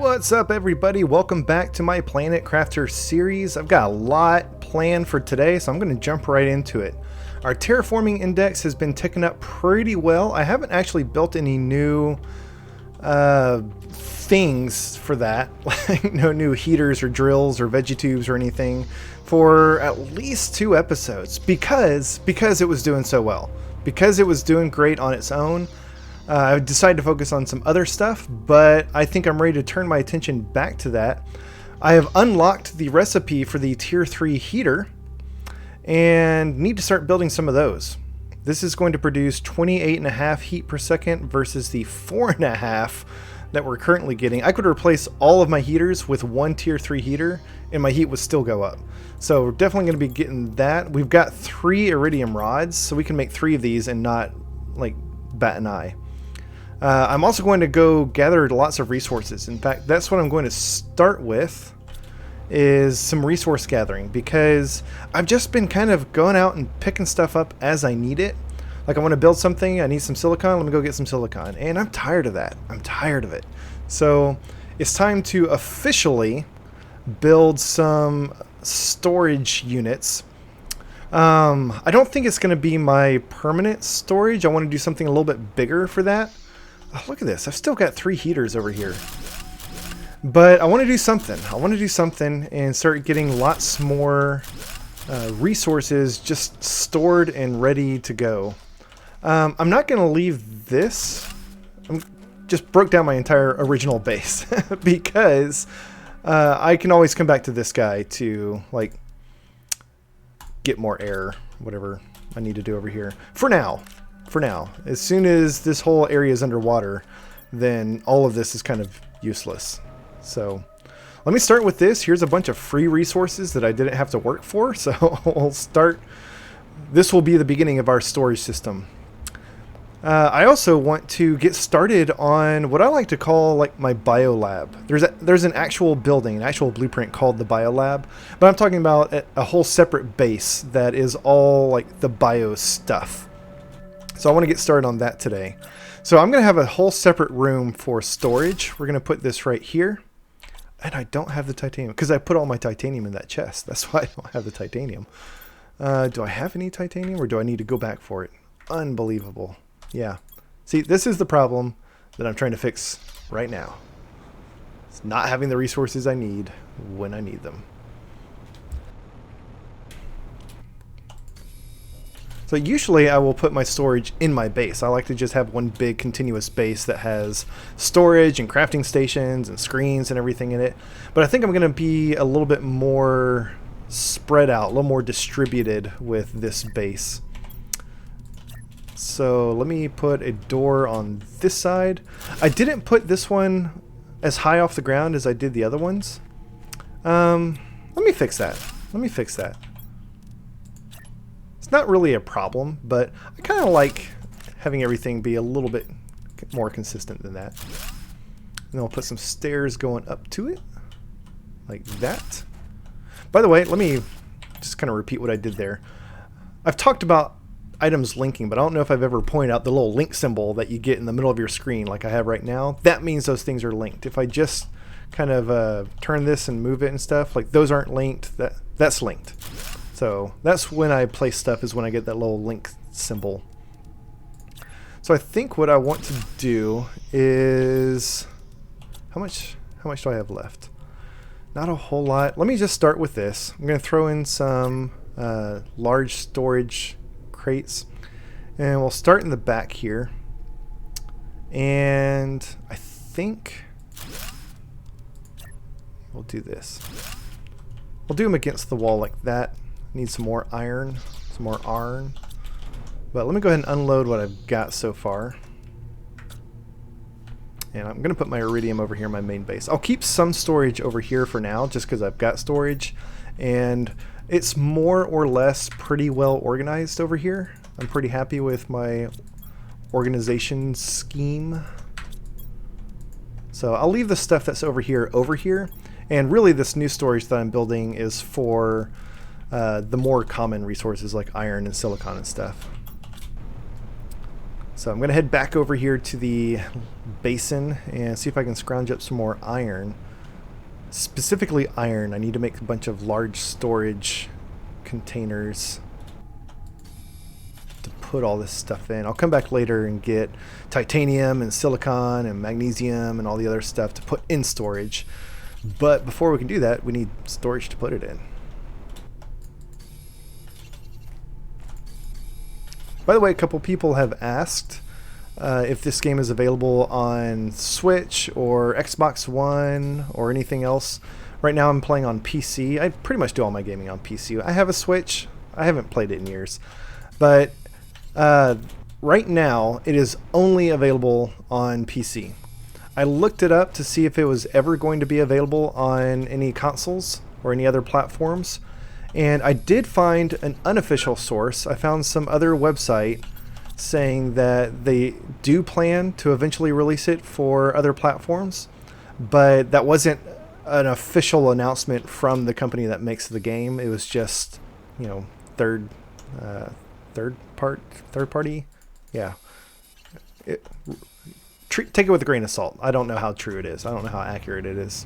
What's up, everybody? Welcome back to my Planet Crafter series. I've got a lot planned for today, so I'm going to jump right into it. Our terraforming index has been ticking up pretty well. I haven't actually built any new things for that, like no new heaters or drills or vegetubes or anything for at least 2 episodes because it was doing so well. Because it was doing great on its own, I decided to focus on some other stuff, but I think I'm ready to turn my attention back to that. I have unlocked the recipe for the tier 3 heater and need to start building some of those. This is going to produce 28.5 heat per second versus the 4.5 that we're currently getting. I could replace all of my heaters with one tier 3 heater and my heat would still go up. So we're definitely going to be getting that. We've got 3 iridium rods, so we can make 3 of these and not like bat an eye. I'm also going to go gather lots of resources. In fact, that's what I'm going to start with, is some resource gathering, because I've just been kind of going out and picking stuff up as I need it. Like, I want to build something, I need some silicon, let me go get some silicon. And I'm tired of that. I'm tired of it. So it's time to officially build some storage units. I don't think it's going to be my permanent storage. I want to do something a little bit bigger for that. Oh, look at this. I've still got 3 heaters over here. But I want to do something. I want to do something and start getting lots more resources just stored and ready to go. I'm not going to leave this. I just broke down my entire original base because I can always come back to this guy to like get more air, whatever I need to do over here. For now. As soon as this whole area is underwater, then all of this is kind of useless. So let me start with this. Here's a bunch of free resources that I didn't have to work for. So we'll start. This will be the beginning of our storage system. I also want to get started on what I like to call like my biolab. There's an actual building, an actual blueprint called the biolab, but I'm talking about a whole separate base that is all like the bio stuff. So I want to get started on that today. So I'm going to have a whole separate room for storage. We're going to put this right here. And I don't have the titanium because I put all my titanium in that chest. That's why I don't have the titanium. Do I have any titanium or do I need to go back for it? Unbelievable. Yeah. See, this is the problem that I'm trying to fix right now. It's not having the resources I need when I need them. So usually I will put my storage in my base. I like to just have one big continuous base that has storage and crafting stations and screens and everything in it. But I think I'm going to be a little bit more spread out, a little more distributed with this base. So let me put a door on this side. I didn't put this one as high off the ground as I did the other ones. Let me fix that. Not really a problem, but I kind of like having everything be a little bit more consistent than that. And then we'll put some stairs going up to it like that. By the way, let me just kind of repeat what I did there. I've talked about items linking, but I don't know if I've ever pointed out the little link symbol that you get in the middle of your screen like I have right now. That means those things are linked. If I just kind of turn this and move it and stuff, like those aren't linked, that's linked. So that's when I place stuff, is when I get that little link symbol. So I think what I want to do is, how much do I have left? Not a whole lot. Let me just start with this. I'm going to throw in some large storage crates, and we'll start in the back here. And I think we'll do this. We'll do them against the wall like that. Need some more iron, But let me go ahead and unload what I've got so far. And I'm going to put my iridium over here in my main base. I'll keep some storage over here for now, just because I've got storage. And it's more or less pretty well organized over here. I'm pretty happy with my organization scheme. So I'll leave the stuff that's over here. And really this new storage that I'm building is for the more common resources like iron and silicon and stuff. So I'm going to head back over here to the basin and see if I can scrounge up some more iron. Specifically iron. I need to make a bunch of large storage containers to put all this stuff in. I'll come back later and get titanium and silicon and magnesium and all the other stuff to put in storage. But before we can do that, we need storage to put it in. By the way, a couple people have asked if this game is available on Switch or Xbox One or anything else. Right now I'm playing on PC. I pretty much do all my gaming on PC. I have a Switch. I haven't played it in years. But right now it is only available on PC. I looked it up to see if it was ever going to be available on any consoles or any other platforms. And I did find an unofficial source. I found some other website saying that they do plan to eventually release it for other platforms, but that wasn't an official announcement from the company that makes the game. It was just, you know, third party. Yeah. Take it with a grain of salt. I don't know how true it is. I don't know how accurate it is.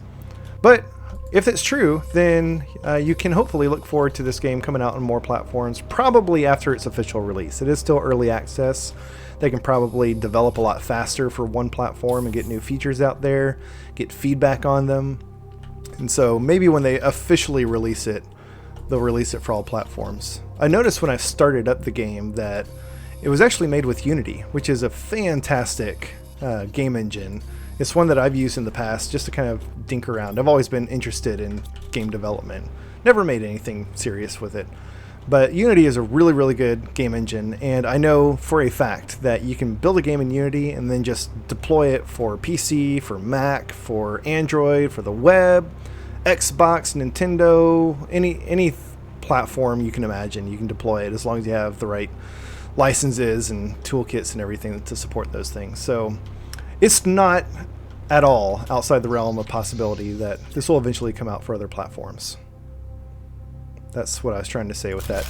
But if it's true, then you can hopefully look forward to this game coming out on more platforms, probably after its official release. It is still early access. They can probably develop a lot faster for one platform and get new features out there, get feedback on them. And so maybe when they officially release it, they'll release it for all platforms. I noticed when I started up the game that it was actually made with Unity, which is a fantastic game engine. It's one that I've used in the past just to kind of dink around. I've always been interested in game development. Never made anything serious with it. But Unity is a really, really good game engine, and I know for a fact that you can build a game in Unity and then just deploy it for PC, for Mac, for Android, for the web, Xbox, Nintendo, any platform you can imagine. You can deploy it as long as you have the right licenses and toolkits and everything to support those things. So it's not at all outside the realm of possibility that this will eventually come out for other platforms. That's what I was trying to say with that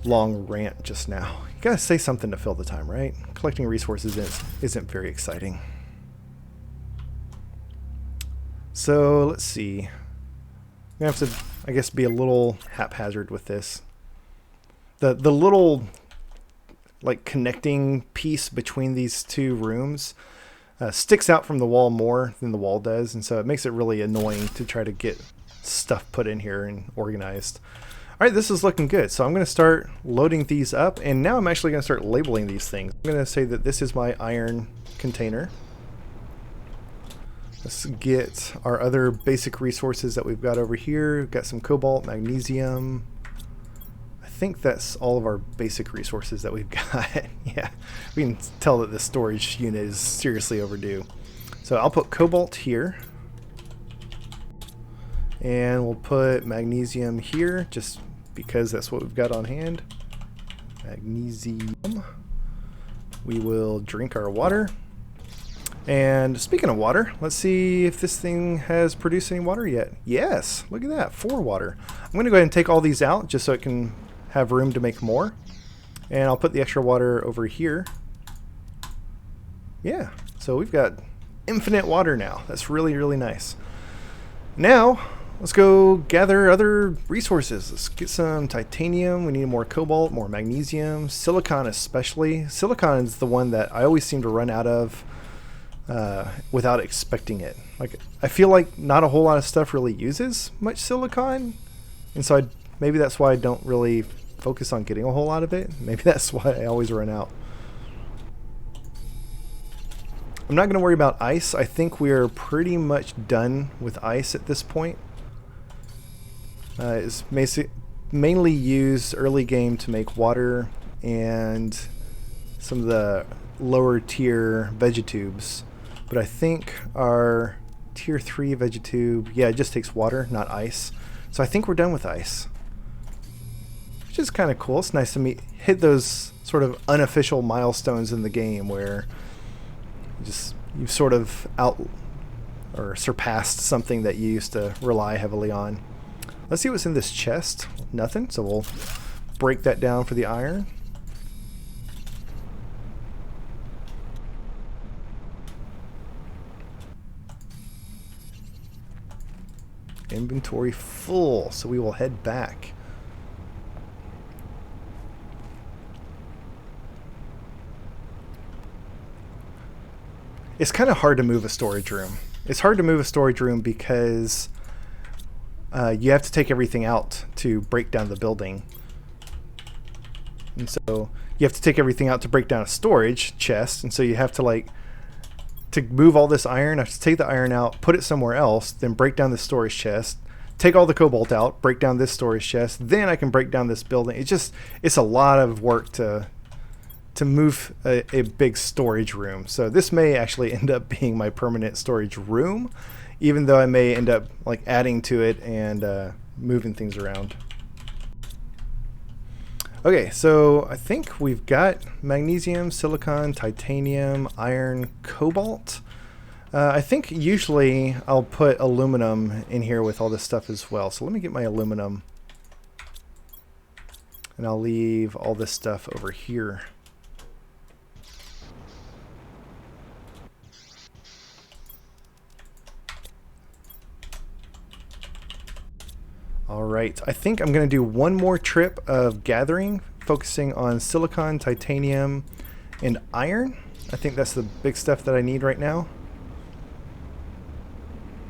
long rant just now. You gotta say something to fill the time, right? Collecting resources isn't very exciting. So let's see. I'm gonna have to, I guess, be a little haphazard with this. The little like connecting piece between these two rooms sticks out from the wall more than the wall does, and so it makes it really annoying to try to get stuff put in here and organized. All right, this is looking good. So I'm going to start loading these up, and now I'm actually going to start labeling these things. I'm going to say that this is my iron container. Let's get our other basic resources that we've got over here. We've got some cobalt, magnesium. I think that's all of our basic resources that we've got. Yeah, we can tell that the storage unit is seriously overdue. So I'll put cobalt here. And we'll put magnesium here, just because that's what we've got on hand. Magnesium. We will drink our water. And speaking of water, let's see if this thing has produced any water yet. Yes, look at that, 4 water. I'm going to go ahead and take all these out just so it can have room to make more. And I'll put the extra water over here. Yeah, so we've got infinite water now. That's really, really nice. Now, let's go gather other resources. Let's get some titanium. We need more cobalt, more magnesium, silicon especially. Silicon is the one that I always seem to run out of without expecting it. Like, I feel like not a whole lot of stuff really uses much silicon, and so maybe that's why I don't really focus on getting a whole lot of it. Maybe that's why I always run out. I'm not going to worry about ice. I think we're pretty much done with ice at this point. It's mainly used early game to make water and some of the lower tier vegetubes. But I think our tier 3 vegetube, yeah, it just takes water, not ice. So I think we're done with ice, which is kind of cool. It's nice to hit those sort of unofficial milestones in the game where you've sort of surpassed something that you used to rely heavily on. Let's see what's in this chest. Nothing, so we'll break that down for the iron. Inventory full, so we will head back. It's kind of hard to move a storage room. It's hard to move a storage room because you have to take everything out to break down the building. And so you have to take everything out to break down a storage chest. And so you have to, like, to move all this iron, I have to take the iron out, put it somewhere else, then break down the storage chest, take all the cobalt out, break down this storage chest, then I can break down this building. It's a lot of work to move a big storage room. So this may actually end up being my permanent storage room, even though I may end up like adding to it and moving things around. Okay, so I think we've got magnesium, silicon, titanium, iron, cobalt. I think usually I'll put aluminum in here with all this stuff as well. So let me get my aluminum. And I'll leave all this stuff over here. All right, I think I'm going to do one more trip of gathering, focusing on silicon, titanium, and iron. I think that's the big stuff that I need right now.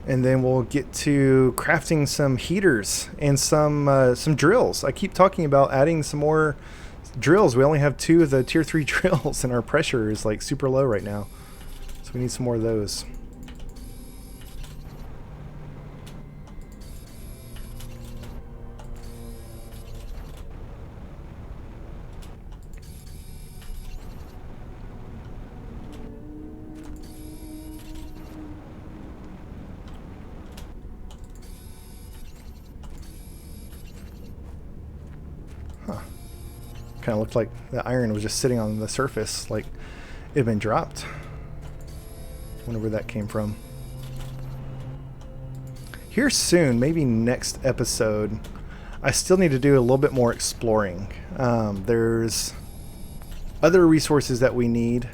And then we'll get to crafting some heaters and some drills. I keep talking about adding some more drills. We only have 2 of the tier 3 drills, and our pressure is like super low right now. So we need some more of those. Kind of looked like the iron was just sitting on the surface, like it had been dropped. Wonder where that came from. Here soon, maybe next episode, I still need to do a little bit more exploring. There's other resources that we need.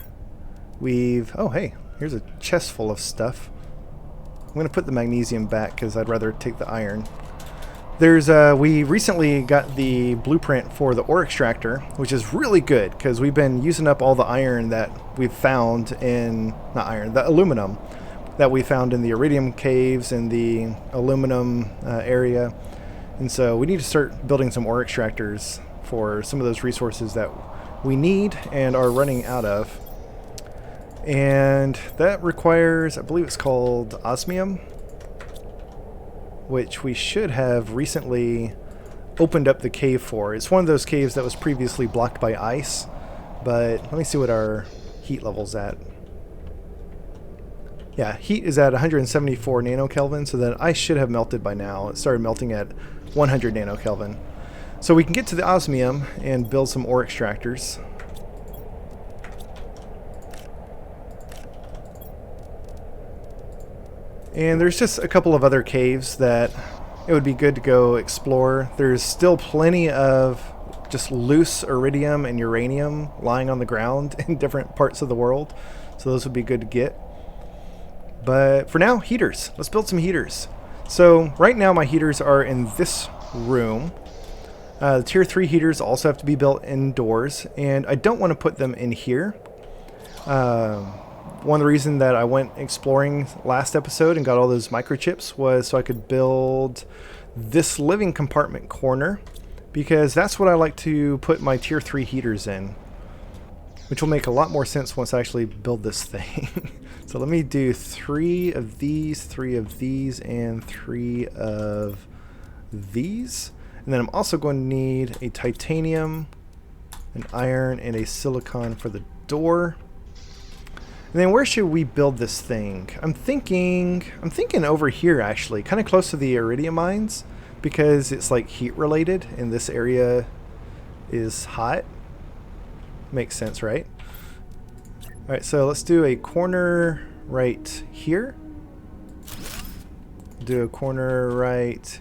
Oh hey, here's a chest full of stuff. I'm going to put the magnesium back because I'd rather take the iron. We recently got the blueprint for the ore extractor, which is really good because we've been using up all the iron that we've found in, the aluminum that we found in the iridium caves and the aluminum area. And so we need to start building some ore extractors for some of those resources that we need and are running out of. And that requires, I believe it's called osmium, which we should have recently opened up the cave for. It's one of those caves that was previously blocked by ice, but let me see what our heat level's at. Yeah, heat is at 174 nanokelvin, so that ice should have melted by now. It started melting at 100 nanokelvin. So we can get to the osmium and build some ore extractors. And there's just a couple of other caves that it would be good to go explore. There's still plenty of just loose iridium and uranium lying on the ground in different parts of the world. So those would be good to get. But for now, heaters. Let's build some heaters. So right now my heaters are in this room. The tier 3 heaters also have to be built indoors, and I don't want to put them in here. One of the reasons that I went exploring last episode and got all those microchips was so I could build this living compartment corner, because that's what I like to put my tier 3 heaters in, which will make a lot more sense once I actually build this thing. So let me do 3 of these, 3 of these, and 3 of these. And then I'm also going to need a titanium, an iron, and a silicon for the door. And then where should we build this thing? I'm thinking over here actually, kind of close to the iridium mines, because it's like heat related and this area is hot. Makes sense, right? All right, so let's do a corner right here. Do a corner right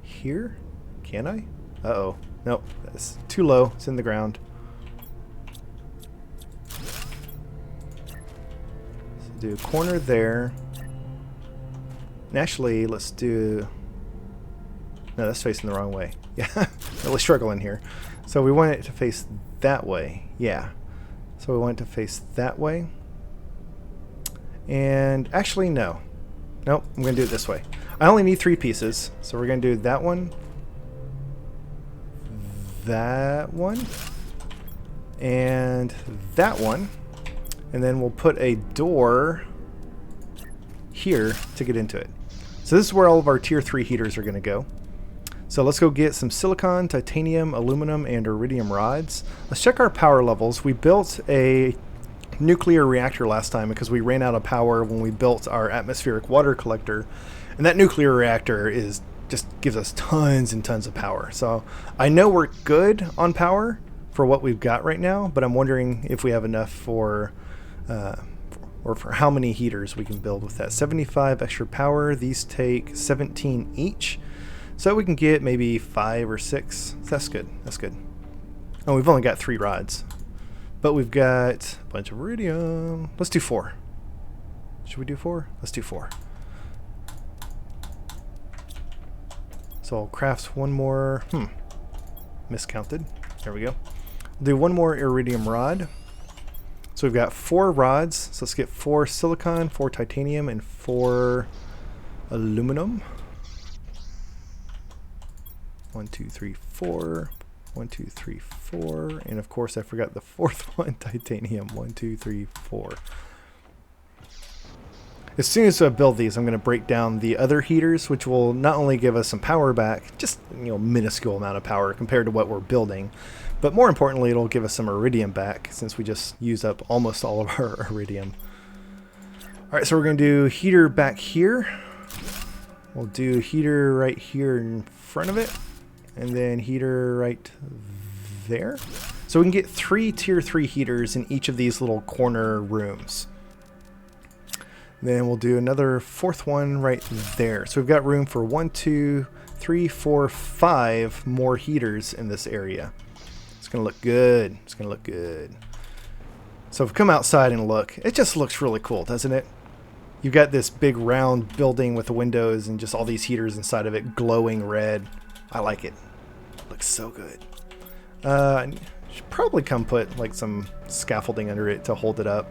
here. Can I? Uh-oh. Nope, that's too low. It's in the ground. Do a corner there. And actually, let's do... No, that's facing the wrong way. Yeah, really struggling here. So we want it to face that way. Yeah. So we want it to face that way. And actually, no. Nope, I'm going to do it this way. I only need 3 pieces. So we're going to do that one, that one, and that one. And then we'll put a door here to get into it. So this is where all of our tier 3 heaters are going to go. So let's go get some silicon, titanium, aluminum, and iridium rods. Let's check our power levels. We built a nuclear reactor last time because we ran out of power when we built our atmospheric water collector. And that nuclear reactor is just gives us tons and tons of power. So I know we're good on power for what we've got right now, but I'm wondering if we have enough for... or for how many heaters we can build with that. 75 extra power. These take 17 each. So we can get maybe 5 or 6. That's good. That's good. Oh, we've only got 3 rods. But we've got a bunch of iridium. Let's do 4. Should we do 4? Let's do 4. So I'll craft one more. Miscounted. There we go. We'll do one more iridium rod. So we've got 4 rods. So let's get 4 silicon, 4 titanium, and 4 aluminum. 1, 2, 3, 4. 1, 2, 3, 4. And of course I forgot the 4th one, titanium. 1, 2, 3, 4. As soon as I build these, I'm going to break down the other heaters, which will not only give us some power back, just minuscule amount of power compared to what we're building, but more importantly, it'll give us some iridium back since we just used up almost all of our iridium. All right, so we're going to do heater back here. We'll do heater right here in front of it, and then heater right there. So we can get 3 tier 3 heaters in each of these little corner rooms. Then we'll do another 4th one right there. So we've got room for 1, 2, 3, 4, 5 more heaters in this area. It's going to look good. It's going to look good. So if we come outside and look, it just looks really cool, doesn't it? You've got this big round building with the windows and just all these heaters inside of it glowing red. I like it. Looks so good. I should probably come put like some scaffolding under it to hold it up.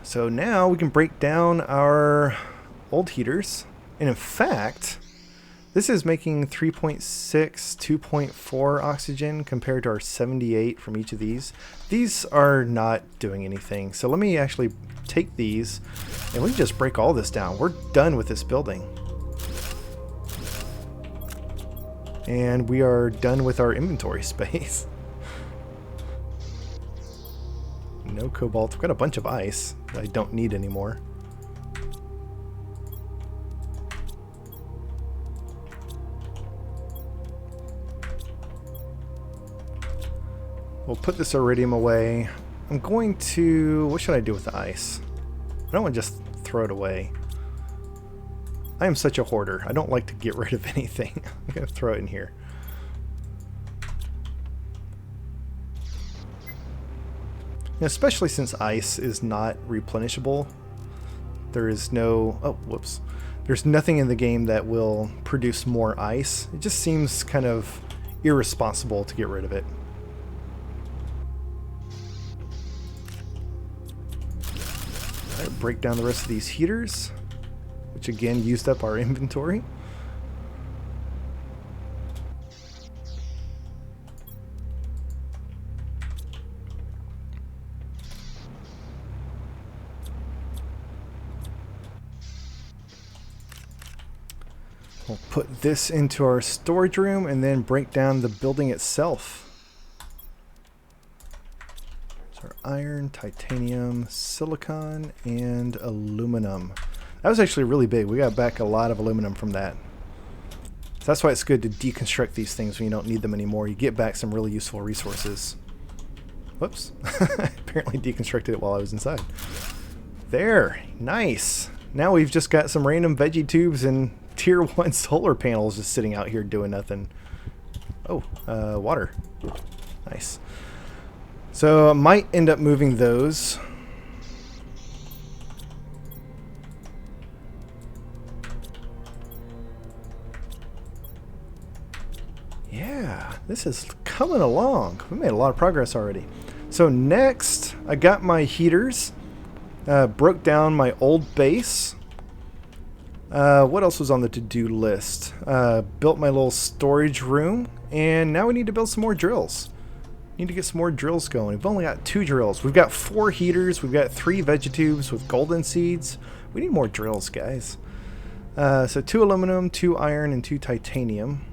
So now we can break down our old heaters. And in fact, this is making 3.6, 2.4 oxygen compared to our 78 from each of these. These are not doing anything. So let me actually take these and we can just break all this down. We're done with this building. And we are done with our inventory space. No cobalt. We've got a bunch of ice that I don't need anymore. We'll put this iridium away. I'm going to... What should I do with the ice? I don't want to just throw it away. I am such a hoarder. I don't like to get rid of anything. I'm going to throw it in here. Especially since ice is not replenishable. There is no... Oh, whoops. There's nothing in the game that will produce more ice. It just seems kind of irresponsible to get rid of it. Alright, break down the rest of these heaters, which again used up our inventory. We'll put this into our storage room and then break down the building itself. So our iron, titanium, silicon, and aluminum. That was actually really big. We got back a lot of aluminum from that. So that's why it's good to deconstruct these things when you don't need them anymore. You get back some really useful resources. Whoops. Apparently deconstructed it while I was inside. There. Nice. Now we've just got some random veggie tubes and tier 1 solar panels just sitting out here doing nothing. Oh, water. Nice. So I might end up moving those Yeah, this is coming along. We made a lot of progress already. So next, I got my heaters. Broke down my old base. What else was on the to-do list? Built my little storage room. And now we need to build some more drills. Need to get some more drills going. We've only got 2 drills. We've got 4 heaters. We've got 3 vegetubes with golden seeds. We need more drills, guys. So 2 aluminum, 2 iron, and 2 titanium.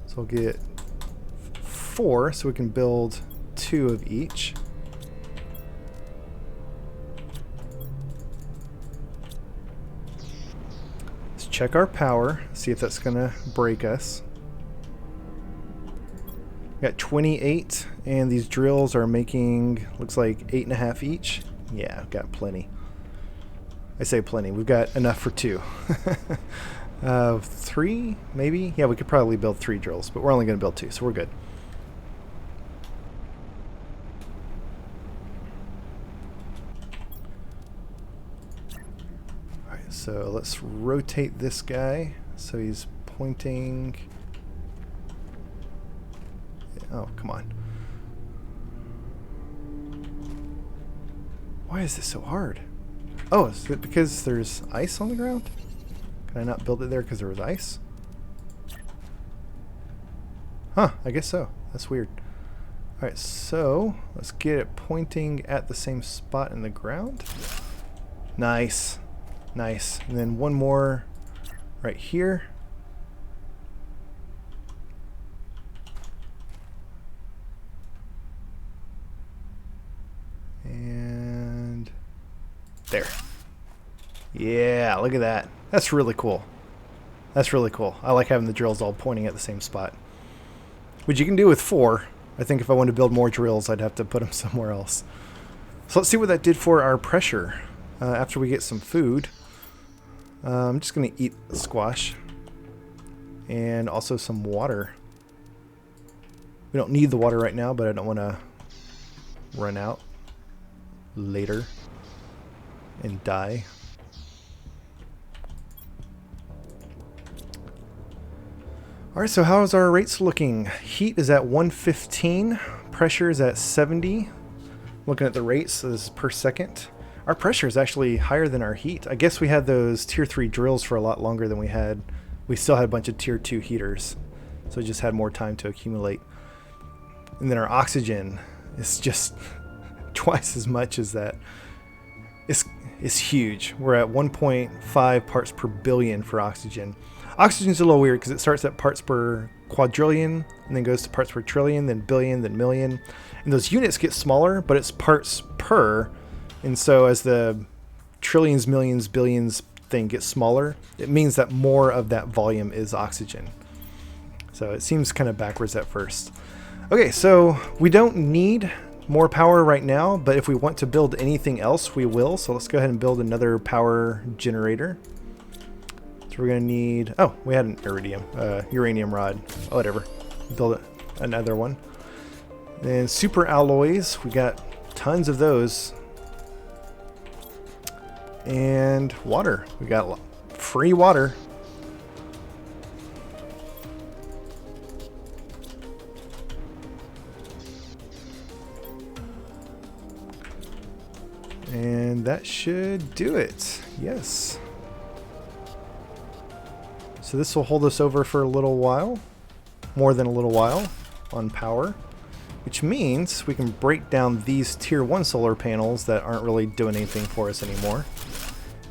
So we'll get 4 so we can build 2 of each. Let's check our power, see if that's gonna break us. Got 28, and these drills are making, looks like 8.5 each. Yeah, got plenty. I say plenty, we've got enough for 2. 3, maybe? Yeah, we could probably build 3 drills, but we're only gonna build 2, so we're good. Alright, so let's rotate this guy so he's pointing. Oh, come on. Why is this so hard? Oh, is it because there's ice on the ground? Can I not build it there because there was ice? Huh, I guess so. That's weird. Alright, so let's get it pointing at the same spot in the ground. Nice. Nice. And then one more right here. And there. Yeah, look at that. That's really cool. That's really cool. I like having the drills all pointing at the same spot. Which you can do with 4. I think if I wanted to build more drills, I'd have to put them somewhere else. So let's see what that did for our pressure. After we get some food, I'm just going to eat squash. And also some water. We don't need the water right now, but I don't want to run out later and die. Alright, so how is our rates looking? Heat is at 115, pressure is at 70. Looking at the rates, this is per second. Our pressure is actually higher than our heat. I guess we had those tier 3 drills for a lot longer than we had. We still had a bunch of tier 2 heaters, so we just had more time to accumulate. And then our oxygen is just twice as much as that. It's huge. We're at 1.5 parts per billion for oxygen. Oxygen's a little weird because it starts at parts per quadrillion and then goes to parts per trillion, then billion, then million. And those units get smaller, but it's parts per. And so as the trillions, millions, billions thing gets smaller, it means that more of that volume is oxygen. So it seems kind of backwards at first. Okay, so we don't need more power right now, but if we want to build anything else, we will. So let's go ahead and build another power generator. So we're going to need, oh, we had an uranium rod. Oh, whatever. Build another one. And super alloys, we got tons of those. And water, we got free water. And that should do it. Yes. So this will hold us over for a little while, more than a little while, on power, which means we can break down these tier 1 solar panels that aren't really doing anything for us anymore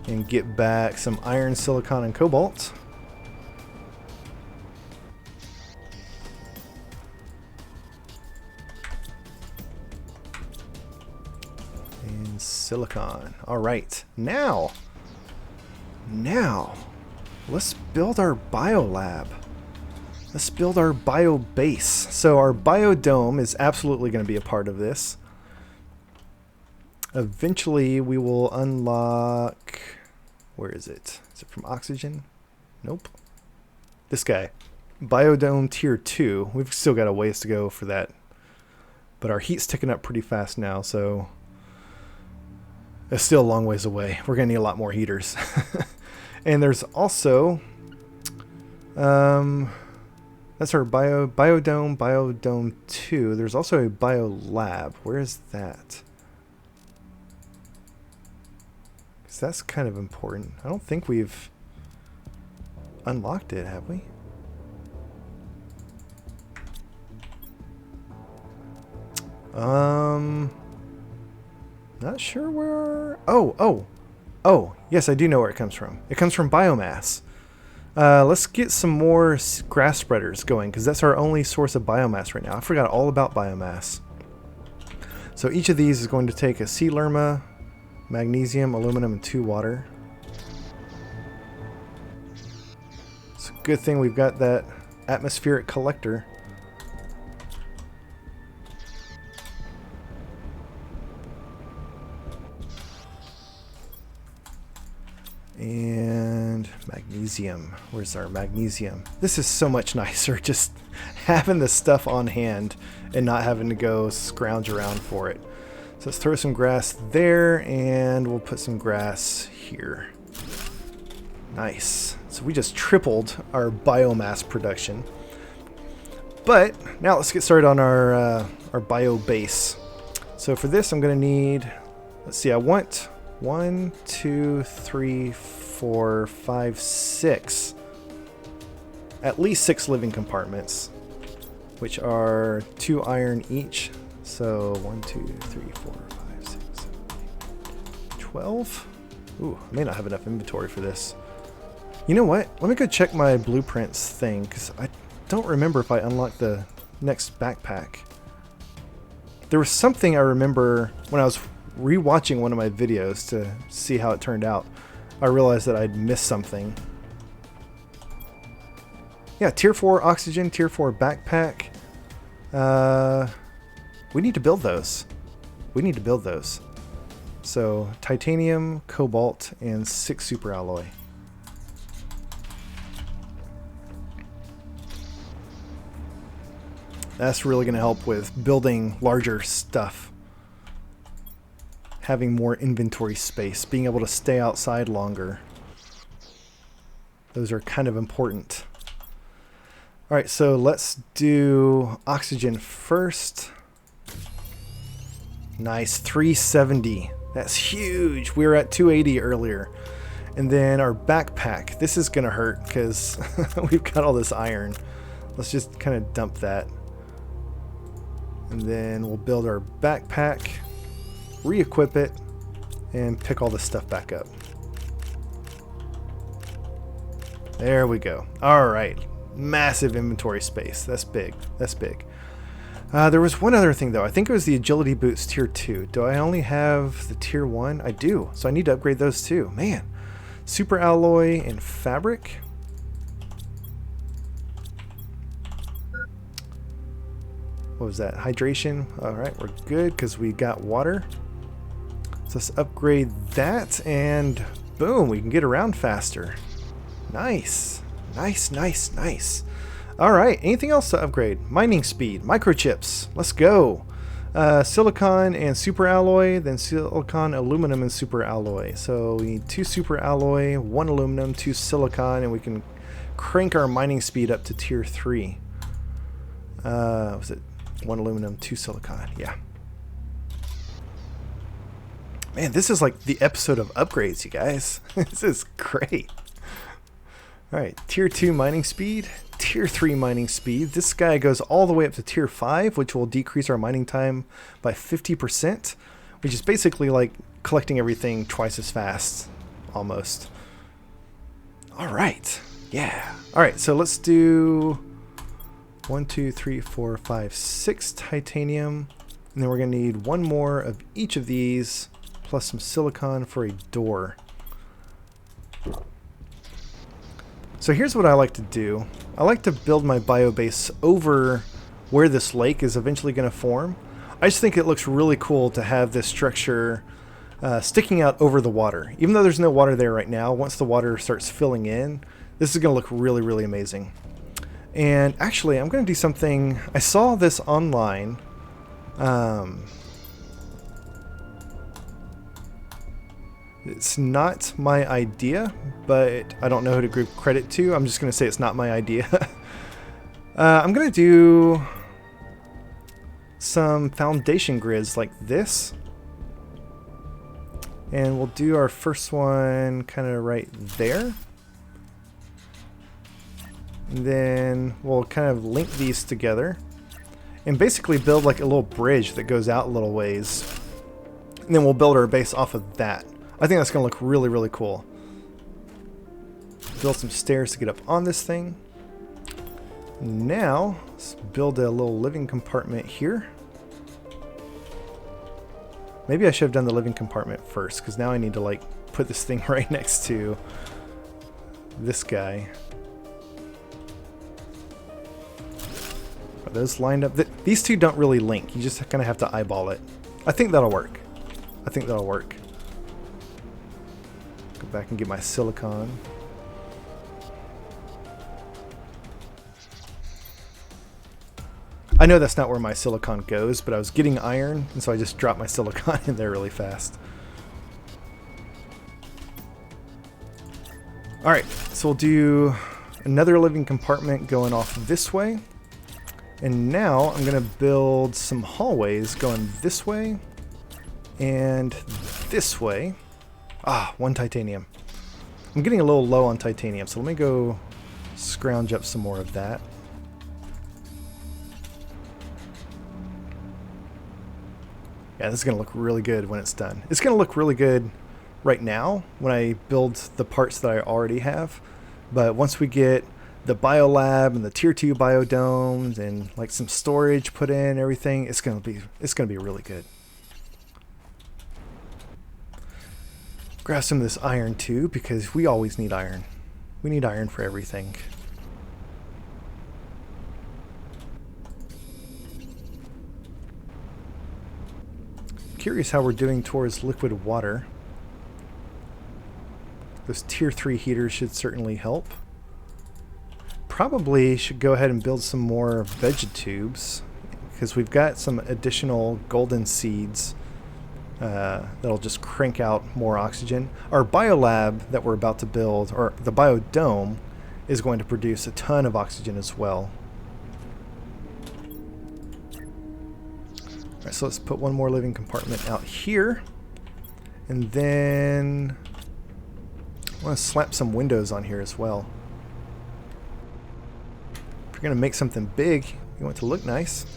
and get back some iron, silicon, and cobalt. And silicon. All right, now, let's build our biolab. Let's build our bio base. So our biodome is absolutely going to be a part of this. Eventually we will unlock, where is it? Is it from oxygen? Nope. This guy. Biodome tier 2. We've still got a ways to go for that. But our heat's ticking up pretty fast now, so it's still a long ways away. We're going to need a lot more heaters. And there's also, that's our biodome 2. There's also a bio lab. Where is that? Because that's kind of important. I don't think we've unlocked it, have we? Not sure where. Oh, yes, I do know where it comes from. It comes from biomass. Let's get some more grass spreaders going, because that's our only source of biomass right now. I forgot all about biomass. So each of these is going to take a sea lerma, magnesium, aluminum, and 2 water. It's a good thing we've got that atmospheric collector. And magnesium. Where's our magnesium? This is so much nicer, just having the stuff on hand and not having to go scrounge around for it. So let's throw some grass there, and we'll put some grass here. Nice. So we just tripled our biomass production. But now let's get started on our bio base. So for this, I'm going to need, let's see, I want 1, 2, 3, 4, 5, 6. At least 6 living compartments, which are 2 iron each. So 1, 2, 3, 4, 5, 6, 7, 8, 12. Ooh, I may not have enough inventory for this. You know what? Let me go check my blueprints thing, because I don't remember if I unlocked the next backpack. There was something I remember when I was rewatching one of my videos to see how it turned out. I realized that I'd missed something. Yeah, tier 4 oxygen, tier 4 backpack. We need to build those. So titanium, cobalt, and 6 super alloy. That's really going to help with building larger stuff. Having more inventory space, being able to stay outside longer. Those are kind of important. All right, so let's do oxygen first. Nice, 370. That's huge. We were at 280 earlier. And then our backpack. This is gonna hurt because we've got all this iron. Let's just kind of dump that. And then we'll build our backpack, re-equip it, and pick all this stuff back up. There we go. All right. Massive inventory space. That's big. That's big. There was one other thing, though. I think it was the agility boots tier 2. Do I only have the tier 1? I do. So I need to upgrade those too. Man. Super alloy and fabric. What was that? Hydration. All right. We're good because we got water. So let's upgrade that, and boom, we can get around faster. Nice. Nice, nice, nice. All right, anything else to upgrade? Mining speed, microchips, let's go. Silicon and super alloy, then silicon, aluminum, and super alloy. So we need 2 super alloy, 1 aluminum, 2 silicon, and we can crank our mining speed up to tier 3. Was it 1 aluminum, 2 silicon? Yeah. Man, this is like the episode of upgrades, you guys. This is great. All right, tier 2 mining speed, tier 3 mining speed. This guy goes all the way up to tier 5, which will decrease our mining time by 50%, which is basically like collecting everything twice as fast, almost. All right, yeah. All right, so let's do 1, 2, 3, 4, 5, 6 titanium, and then we're gonna need 1 more of each of these, plus some silicon for a door. So here's what I like to do. I like to build my biobase over where this lake is eventually going to form. I just think it looks really cool to have this structure sticking out over the water. Even though there's no water there right now, once the water starts filling in, this is going to look really, really amazing. And actually, I'm going to do something. I saw this online. It's not my idea, but I don't know who to give credit to. I'm just going to say it's not my idea. I'm going to do some foundation grids like this. And we'll do our first one kind of right there. And then we'll kind of link these together and basically build like a little bridge that goes out a little ways. And then we'll build our base off of that. I think that's going to look really, really cool. Build some stairs to get up on this thing. Now, let's build a little living compartment here. Maybe I should have done the living compartment first, because now I need to like put this thing right next to this guy. Are those lined up? These two don't really link. You just kind of have to eyeball it. I think that'll work. I think that'll work. Go back and get my silicon. I know that's not where my silicon goes, but I was getting iron, and so I just dropped my silicon in there really fast. Alright, so we'll do another living compartment going off this way. And now I'm going to build some hallways going this way and this way. Ah, 1 titanium. I'm getting a little low on titanium, so let me go scrounge up some more of that. Yeah, this is going to look really good when it's done. It's going to look really good right now when I build the parts that I already have. But once we get the biolab and the tier 2 biodomes and like some storage put in, everything, it's going to be really good. Grab some of this iron too, because we always need iron. We need iron for everything. Curious how we're doing towards liquid water. Those tier 3 heaters should certainly help. Probably should go ahead and build some more vegetubes, because we've got some additional golden seeds that'll just crank out more oxygen. Our biolab that we're about to build, or the biodome, is going to produce a ton of oxygen as well. Alright, so let's put one more living compartment out here. And then I want to slap some windows on here as well. If you're going to make something big, you want it to look nice.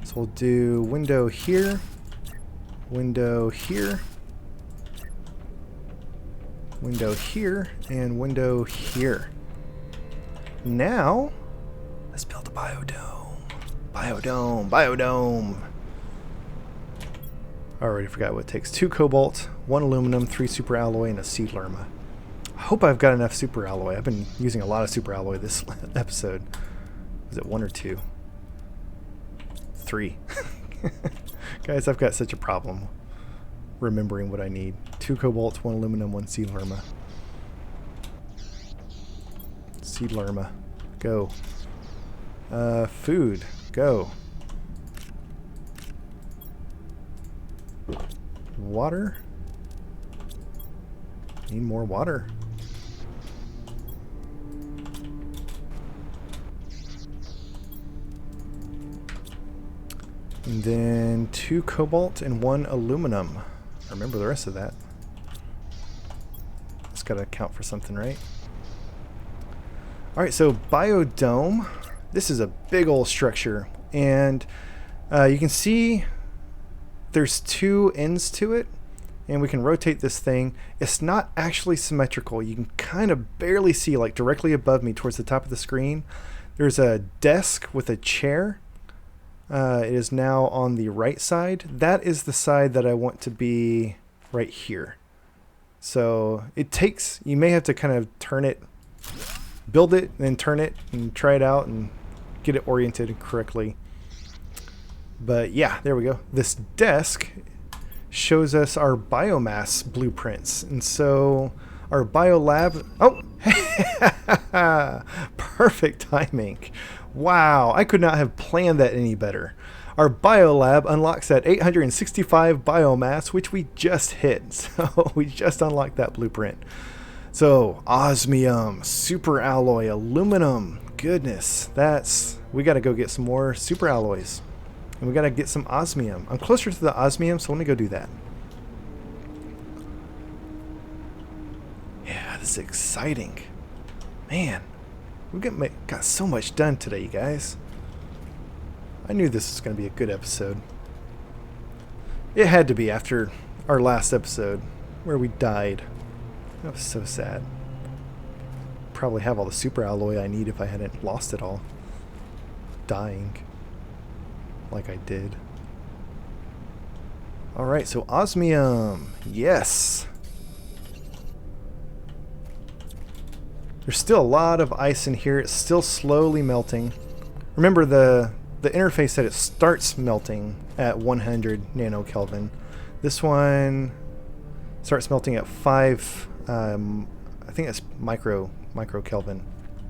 So we'll do window here, window here, window here, and window here. Now, let's build a biodome. Biodome, biodome. I already forgot what it takes. 2 cobalt, 1 aluminum, 3 super alloy, and a seed lerma. I hope I've got enough super alloy. I've been using a lot of super alloy this episode. Was it 1 or 2? 3. Guys, I've got such a problem remembering what I need. 2 cobalt, 1 aluminum, 1 seed lerma. Seed lerma. Go. Food. Go. Water. Need more water. And then 2 cobalt and 1 aluminum. Remember the rest of that. It's got to count for something, right? Alright, so biodome. This is a big old structure. And you can see there's 2 ends to it. And we can rotate this thing. It's not actually symmetrical. You can kind of barely see, like directly above me towards the top of the screen, there's a desk with a chair. It is now on the right side. That is the side that I want to be right here. So it takes, you may have to kind of turn it, build it, then turn it and try it out and get it oriented correctly. But yeah, there we go. This desk shows us our biomass blueprints. And so our biolab, oh, Perfect timing. Wow, I could not have planned that any better. Our biolab unlocks at 865 biomass, which we just hit. So we just unlocked that blueprint. So osmium, super alloy, aluminum. Goodness, we got to go get some more super alloys. And we got to get some osmium. I'm closer to the osmium, so let me go do that. Yeah, this is exciting. Man, we got so much done today, you guys. I knew this was going to be a good episode. It had to be after our last episode where we died. That was so sad. Probably have all the super alloy I need if I hadn't lost it all. Dying. Like I did. Alright, so osmium. Yes. There's still a lot of ice in here. It's still slowly melting. Remember the interface said it starts melting at 100 nanokelvin. This one starts melting at 5, I think it's micro Kelvin.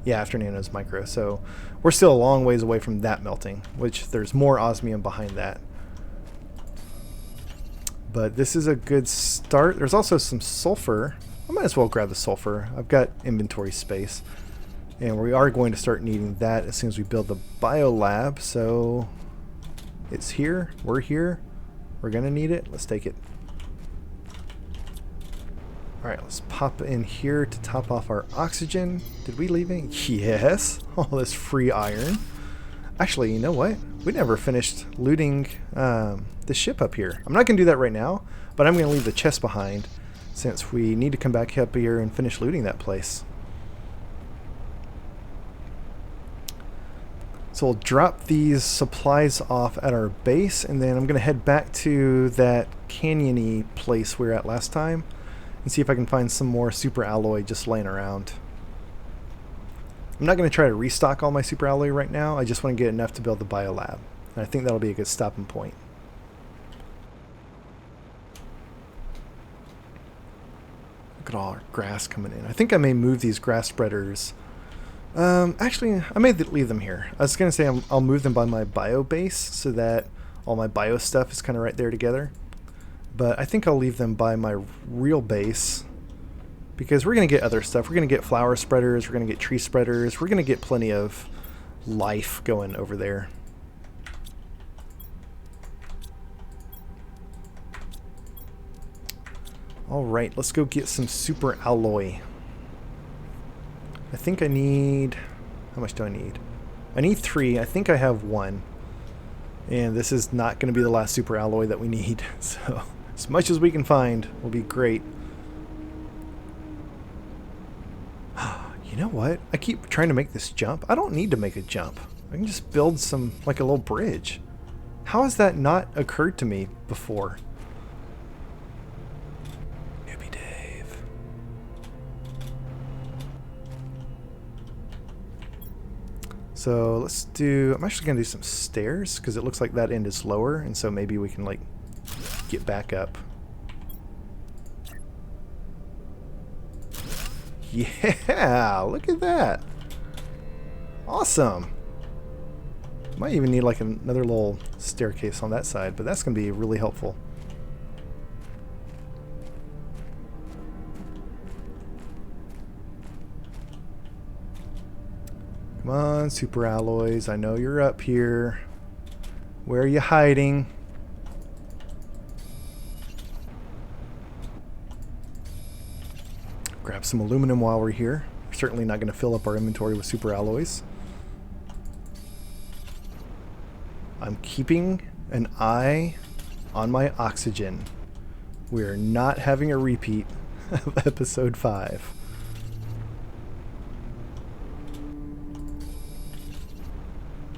Yeah, after nano is micro. So we're still a long ways away from that melting, which there's more osmium behind that. But this is a good start. There's also some sulfur. I might as well grab the sulfur. I've got inventory space. And we are going to start needing that as soon as we build the biolab. So it's here. We're here. We're going to need it. Let's take it. Alright, let's pop in here to top off our oxygen. Did we leave it? Yes. All this free iron. Actually, you know what? We never finished looting the ship up here. I'm not going to do that right now, but I'm going to leave the chest behind since we need to come back up here and finish looting that place. So we'll drop these supplies off at our base, and then I'm going to head back to that canyon-y place we were at last time and see if I can find some more super alloy just laying around. I'm not going to try to restock all my super alloy right now. I just want to get enough to build the biolab. And I think that'll be a good stopping point. Look at all our grass coming in. I think I may move these grass spreaders. Actually, I may leave them here. I was going to say I'll move them by my bio base so that all my bio stuff is kind of right there together. But I think I'll leave them by my real base because we're going to get other stuff. We're going to get flower spreaders. We're going to get tree spreaders. We're going to get plenty of life going over there. Alright, let's go get some super alloy. I think I need... How much do I need? I need 3. I think I have 1. And this is not going to be the last super alloy that we need. So, as much as we can find will be great. You know what? I keep trying to make this jump. I don't need to make a jump. I can just build some, like a little bridge. How has that not occurred to me before? Newbie Dave. So let's do, I'm actually going to do some stairs because it looks like that end is lower, and so maybe we can like get back up. Yeah, look at that. Awesome. Might even need like another little staircase on that side, but that's going to be really helpful. Come on, super alloys. I know you're up here. Where are you hiding? Grab some aluminum while we're here. We're certainly not going to fill up our inventory with super alloys. I'm keeping an eye on my oxygen. We're not having a repeat of episode 5.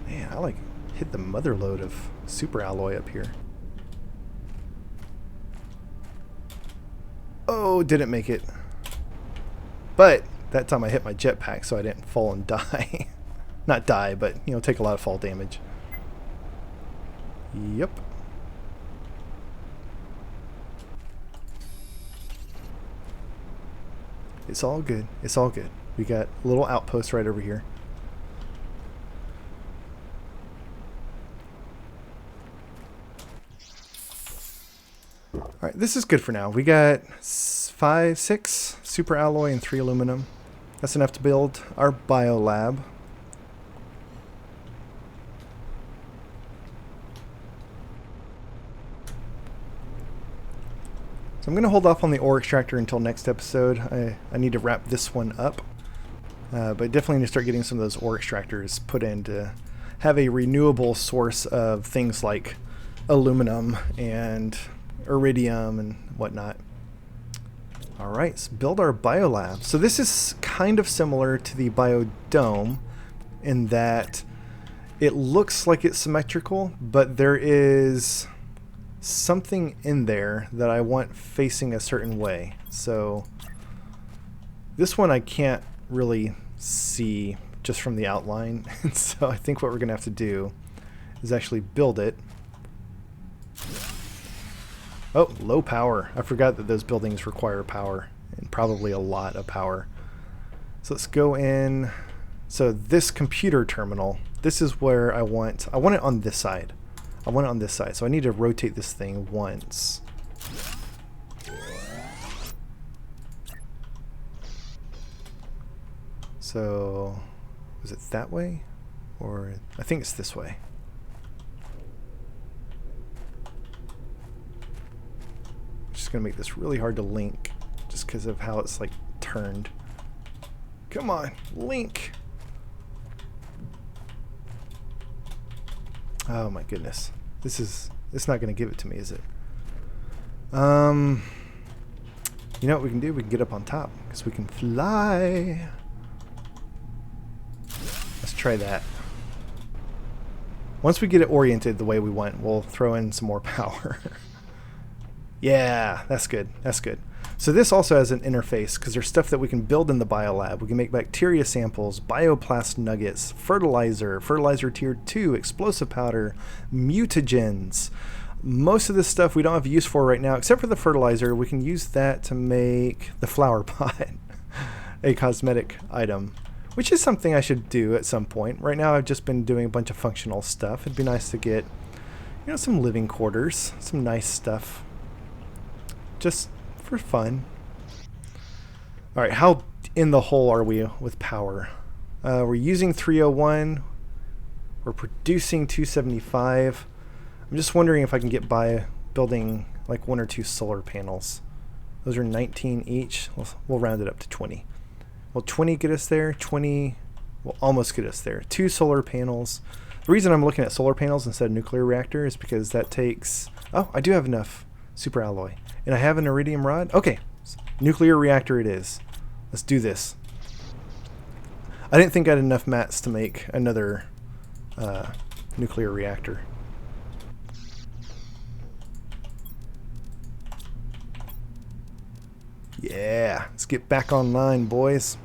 Man, I like hit the mother load of super alloy up here. Oh, didn't make it. But that time I hit my jetpack so I didn't fall and die. Not die, but, you know, take a lot of fall damage. Yep. It's all good. It's all good. We got a little outpost right over here. Alright, this is good for now. We got 5, 6 super alloy and 3 aluminum. That's enough to build our biolab. So I'm going to hold off on the ore extractor until next episode. I need to wrap this one up. But definitely need to start getting some of those ore extractors put in to have a renewable source of things like aluminum and iridium and whatnot. Alright, let's build our biolab. So this is kind of similar to the biodome in that it looks like it's symmetrical, but there is something in there that I want facing a certain way. So this one I can't really see just from the outline. And so I think what we're going to have to do is actually build it. Oh, low power. I forgot that those buildings require power, and probably a lot of power. So let's go in. So this computer terminal, this is where I want it on this side. I want it on this side. So I need to rotate this thing once. So is it that way? Or I think it's this way. Just gonna make this really hard to link just because of how it's like turned. Come on, link. Oh my goodness. It's not gonna give it to me, is it? You know what we can do? We can get up on top because we can fly. Let's try that. Once we get it oriented the way we want, we'll throw in some more power. Yeah, that's good. That's good. So this also has an interface because there's stuff that we can build in the biolab. We can make bacteria samples, bioplast nuggets, fertilizer tier 2, explosive powder, mutagens. Most of this stuff we don't have use for right now, except for the fertilizer. We can use that to make the flower pot, a cosmetic item, which is something I should do at some point. Right now I've just been doing a bunch of functional stuff. It'd be nice to get, you know, some living quarters, some nice stuff. Just for fun. Alright, how in the hole are we with power? We're using 301. We're producing 275. I'm just wondering if I can get by building like 1 or 2 solar panels. Those are 19 each. We'll round it up to 20. Will 20 get us there? 20 will almost get us there. 2 solar panels. The reason I'm looking at solar panels instead of nuclear reactor is because that takes... Oh, I do have enough super alloy. And I have an iridium rod? Okay, nuclear reactor it is. Let's do this. I didn't think I had enough mats to make another nuclear reactor. Yeah, let's get back online, boys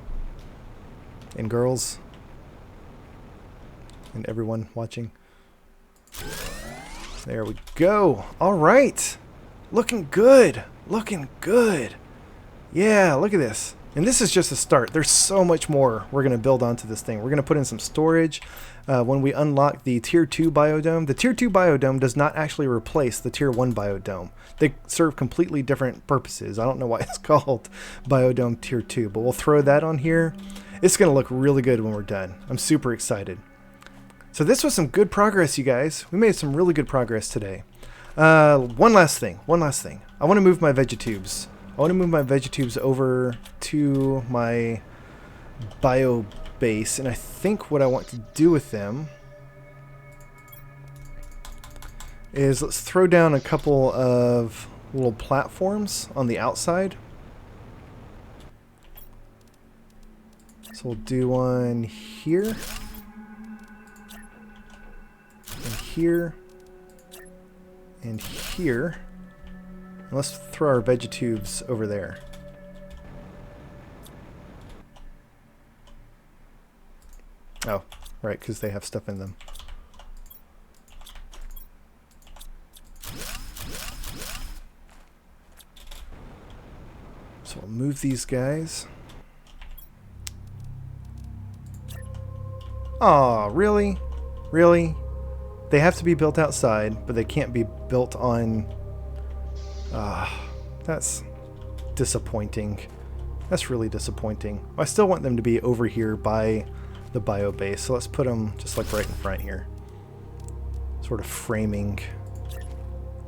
and girls and everyone watching. There we go. All right. Looking good. Looking good. Yeah, look at this. And this is just a start. There's so much more we're going to build onto this thing. We're going to put in some storage. When we unlock the Tier 2 biodome, the Tier 2 biodome does not actually replace the Tier 1 biodome. They serve completely different purposes. I don't know why it's called Biodome Tier 2, but we'll throw that on here. It's going to look really good when we're done. I'm super excited. So this was some good progress, you guys. We made some really good progress today. One last thing. I want to move my vegetubes. I want to move my vegetubes over to my bio base, and I think what I want to do with them is let's throw down a couple of little platforms on the outside. So we'll do one here, and here, and here. And let's throw our vegetubes over there. Oh, right, because they have stuff in them. So we'll move these guys. Aw, really? Really? They have to be built outside, but they can't be built on That's disappointing. That's really disappointing. I still want them to be over here by the bio base, so let's put them just like right in front here. Sort of framing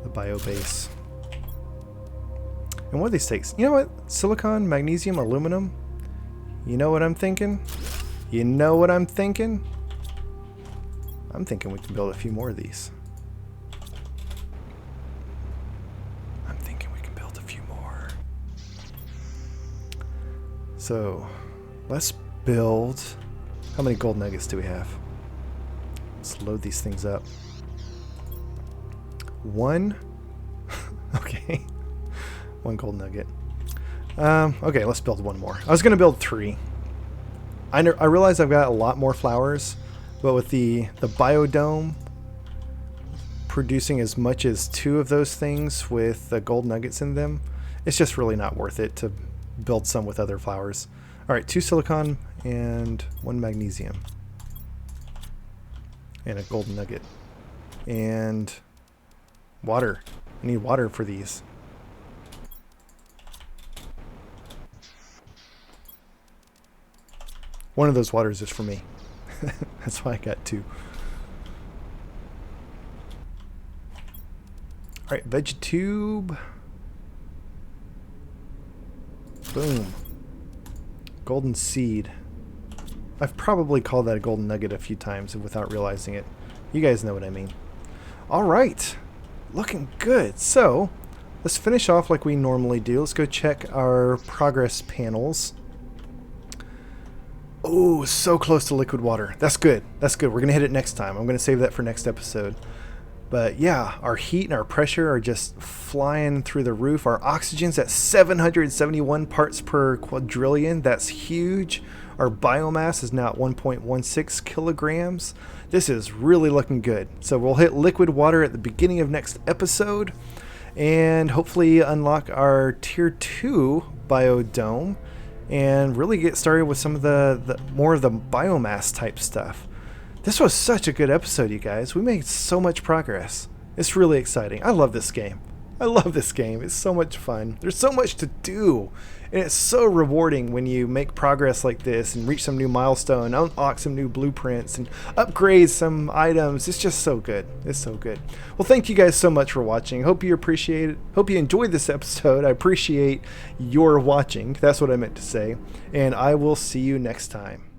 the bio base. And what are these things? You know what? Silicon, magnesium, aluminum. You know what I'm thinking? You know what I'm thinking? I'm thinking we can build a few more of these. I'm thinking we can build a few more. So, let's build... How many gold nuggets do we have? Let's load these things up. 1. Okay. 1 gold nugget. Okay, let's build 1 more. I was going to build 3. I realize I've got a lot more flowers, but with the biodome producing as much as 2 of those things with the gold nuggets in them, it's just really not worth it to build some with other flowers. Alright, 2 silicon and 1 magnesium. And a gold nugget. And water. I need water for these. One of those waters is for me. That's why I got 2. Alright, vegetube. Boom. Golden seed. I've probably called that a golden nugget a few times without realizing it. You guys know what I mean. Alright. Looking good. So, let's finish off like we normally do. Let's go check our progress panels. Oh, so close to liquid water. That's good. That's good. We're going to hit it next time. I'm going to save that for next episode. But yeah, our heat and our pressure are just flying through the roof. Our oxygen's at 771 parts per quadrillion. That's huge. Our biomass is now at 1.16 kilograms. This is really looking good. So we'll hit liquid water at the beginning of next episode and hopefully unlock our tier 2 biodome and really get started with some of the more of the biomass type stuff. This was such a good episode, you guys. We made so much progress. It's really exciting. I love this game. I love this game. It's so much fun. There's so much to do. And it's so rewarding when you make progress like this and reach some new milestone, unlock some new blueprints, and upgrade some items. It's just so good. It's so good. Well, thank you guys so much for watching. Hope you appreciate it. Hope you enjoyed this episode. I appreciate your watching. That's what I meant to say. And I will see you next time.